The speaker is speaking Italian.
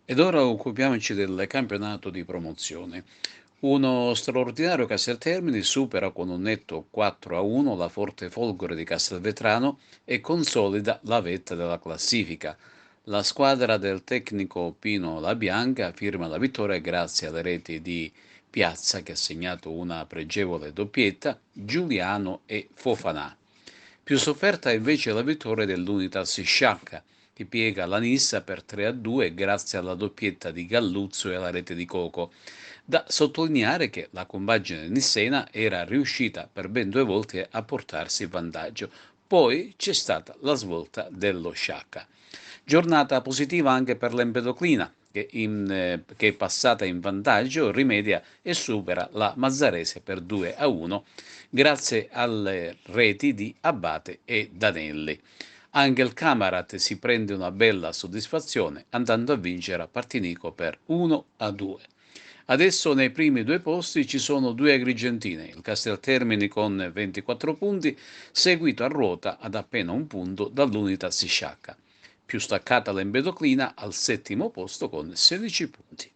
Ed ora occupiamoci del campionato di promozione. Uno straordinario Casteltermini supera con un netto 4-1 la forte Folgore di Castelvetrano e consolida la vetta della classifica. La squadra del tecnico Pino La Bianca firma la vittoria grazie alle reti di Piazza, che ha segnato una pregevole doppietta, Giuliano e Fofanà. Più sofferta è invece la vittoria dell'Unitas Sciacca, che piega la Nissa per 3-2 grazie alla doppietta di Galluzzo e alla rete di Coco. Da sottolineare che la compagine nissena era riuscita per ben due volte a portarsi il vantaggio. Poi c'è stata la svolta dello Sciacca. Giornata positiva anche per l'Empedoclina, che è passata in vantaggio, rimedia e supera la Mazzarese per 2-1 grazie alle reti di Abate e Danelli. Anche il Camarat si prende una bella soddisfazione andando a vincere a Partinico per 1-2. Adesso nei primi due posti ci sono due agrigentine, il Casteltermini con 24 punti, seguito a ruota ad appena un punto dall'Unitas Sciacca. Più staccata l'Empedoclina al settimo posto con 16 punti.